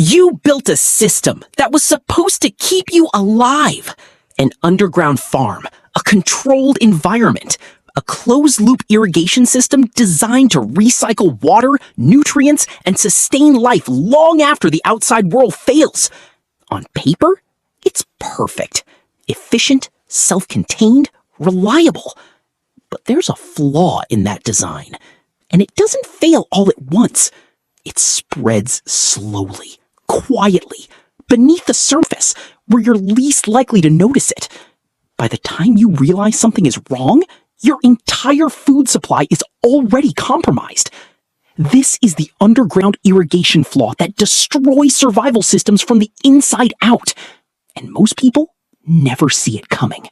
You built a system that was supposed to keep you alive. An underground farm, a controlled environment, a closed-loop irrigation system designed to recycle water, nutrients, and sustain life long after the outside world fails. On paper, it's perfect. Efficient, self-contained, reliable. But there's a flaw in that design. And it doesn't fail all at once. It spreads slowly, quietly, beneath the surface, where you're least likely to notice it. By the time you realize something is wrong, your entire food supply is already compromised. This is the underground irrigation flaw that destroys survival systems from the inside out. And most people never see it coming.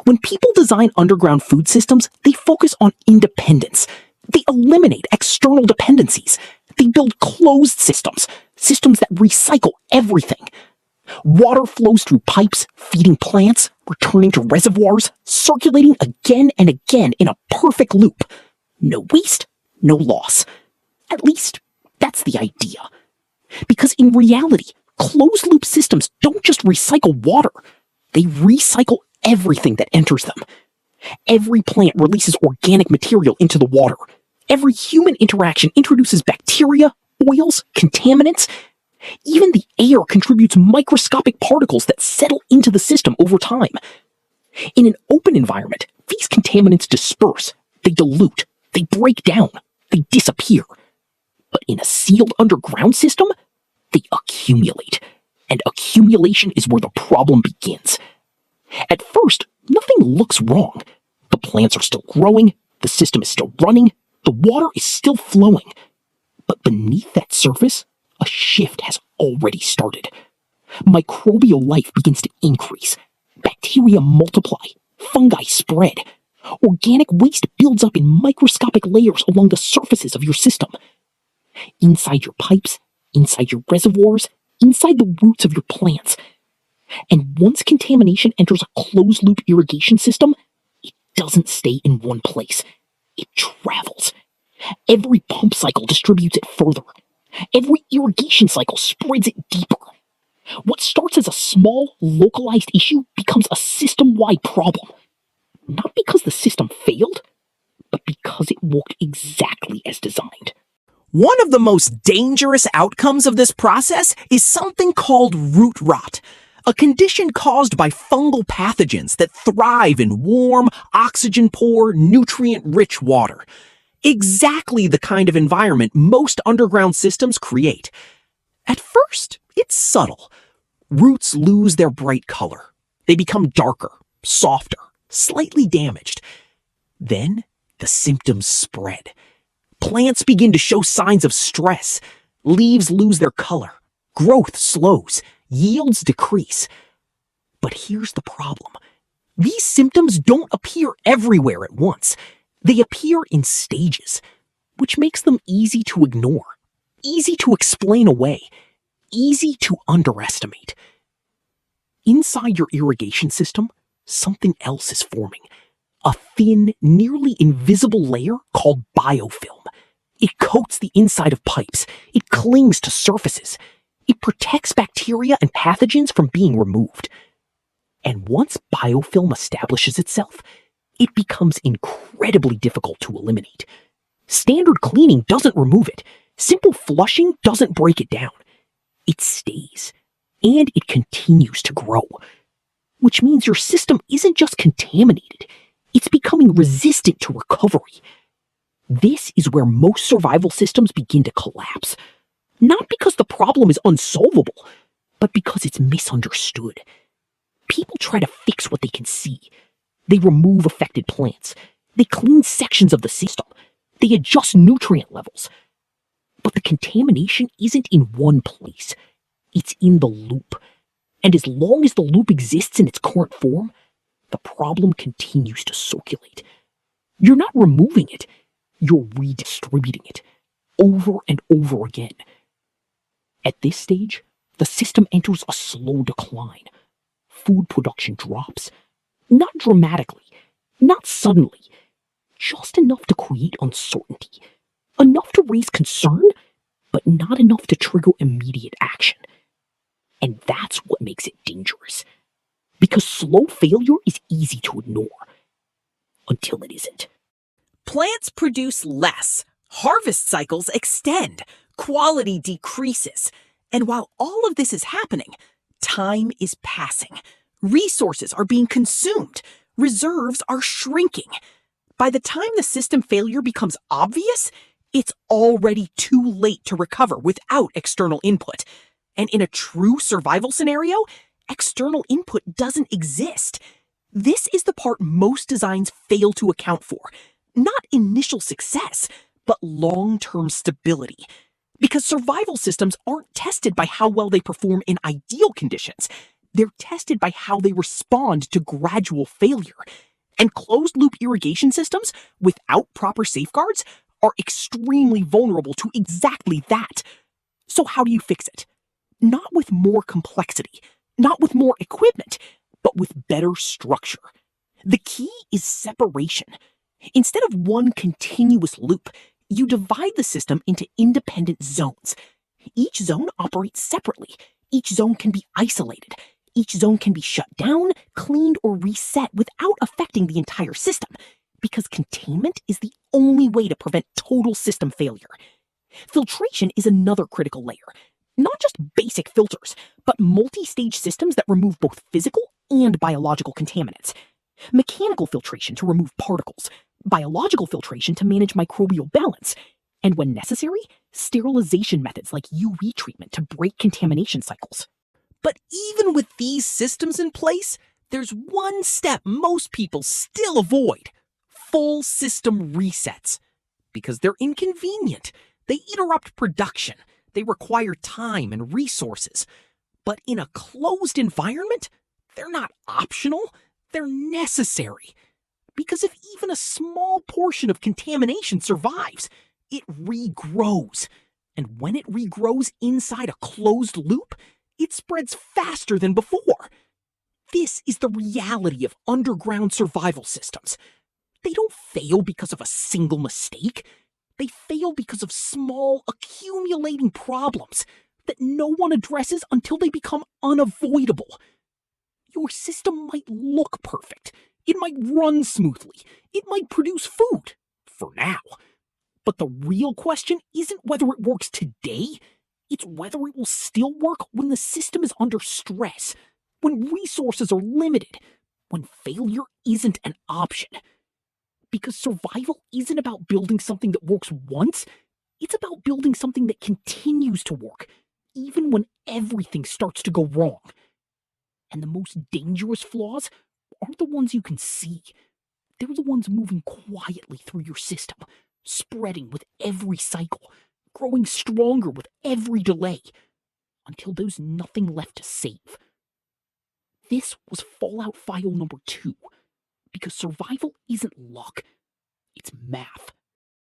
When people design underground food systems, they focus on independence. They eliminate external dependencies. They build closed systems, systems that recycle everything. Water flows through pipes, feeding plants, returning to reservoirs, circulating again and again in a perfect loop. No waste, no loss. At least, that's the idea. Because in reality, closed-loop systems don't just recycle water. They recycle everything that enters them. Every plant releases organic material into the water. Every human interaction introduces bacteria, oils, contaminants. Even the air contributes microscopic particles that settle into the system over time. In an open environment, these contaminants disperse, they dilute, they break down, they disappear. But in a sealed underground system, they accumulate. And accumulation is where the problem begins. At first, nothing looks wrong. The plants are still growing, the system is still running, the water is still flowing. But beneath that surface, a shift has already started. Microbial life begins to increase. Bacteria multiply. Fungi spread. Organic waste builds up in microscopic layers along the surfaces of your system. Inside your pipes, inside your reservoirs, inside the roots of your plants. And once contamination enters a closed-loop irrigation system, it doesn't stay in one place. It travels. Every pump cycle distributes it further. Every irrigation cycle spreads it deeper. What starts as a small, localized issue becomes a system-wide problem. Not because the system failed, but because it worked exactly as designed. One of the most dangerous outcomes of this process is something called root rot, a condition caused by fungal pathogens that thrive in warm, oxygen-poor, nutrient-rich water. Exactly the kind of environment most underground systems create. At first, it's subtle. Roots lose their bright color. They become darker, softer, slightly damaged. Then, the symptoms spread. Plants begin to show signs of stress. Leaves lose their color. Growth slows. Yields decrease. But here's the problem. These symptoms don't appear everywhere at once. They appear in stages, which makes them easy to ignore, easy to explain away, easy to underestimate. Inside your irrigation system, something else is forming. A thin, nearly invisible layer called biofilm. It coats the inside of pipes. It clings to surfaces. It protects bacteria and pathogens from being removed. And once biofilm establishes itself, it becomes incredibly difficult to eliminate. Standard cleaning doesn't remove it. Simple flushing doesn't break it down. It stays, and it continues to grow. Which means your system isn't just contaminated, it's becoming resistant to recovery. This is where most survival systems begin to collapse. Not because the problem is unsolvable, but because it's misunderstood. People try to fix what they can see. They remove affected plants. They clean sections of the system. They adjust nutrient levels. But the contamination isn't in one place. It's in the loop. And as long as the loop exists in its current form, the problem continues to circulate. You're not removing it. You're redistributing it. Over and over again. At this stage, the system enters a slow decline. Food production drops. Not dramatically, not suddenly, just enough to create uncertainty, enough to raise concern, but not enough to trigger immediate action. because slow failure is easy to ignore until it isn't. Plants produce less, harvest cycles extend, quality decreases, and while all of this is happening, time is passing. Resources are being consumed, reserves are shrinking. By the time the system failure becomes obvious, it's already too late to recover without external input. And in a true survival scenario, external input doesn't exist. This is the part most designs fail to account for. Not initial success, but long-term stability. Because survival systems aren't tested by how well they perform in ideal conditions. They're tested by how they respond to gradual failure. And closed-loop irrigation systems, without proper safeguards, are extremely vulnerable to exactly that. So how do you fix it? Not with more complexity, not with more equipment, but with better structure. The key is separation. Instead of one continuous loop, you divide the system into independent zones. Each zone operates separately. Each zone can be isolated. Each zone can be shut down, cleaned, or reset without affecting the entire system, because containment is the only way to prevent total system failure. Filtration is another critical layer. Not just basic filters, but multi-stage systems that remove both physical and biological contaminants. Mechanical filtration to remove particles, biological filtration to manage microbial balance, and when necessary, sterilization methods like UV treatment to break contamination cycles. But even with these systems in place, there's one step most people still avoid: full system resets. Because they're inconvenient, they interrupt production, they require time and resources. But in a closed environment, they're not optional, they're necessary. Because if even a small portion of contamination survives, it regrows. And when it regrows inside a closed loop, it spreads faster than before. This is the reality of underground survival systems. They don't fail because of a single mistake. They fail because of small, accumulating problems that no one addresses until they become unavoidable. Your system might look perfect. It might run smoothly. It might produce food, for now. But the real question isn't whether it works today. It's whether it will still work when the system is under stress, when resources are limited, when failure isn't an option. Because survival isn't about building something that works once. It's about building something that continues to work, even when everything starts to go wrong. And the most dangerous flaws aren't the ones you can see. They're the ones moving quietly through your system, spreading with every cycle, growing stronger with every delay, until there's nothing left to save. This was Fallout File number 2, because survival isn't luck, it's math.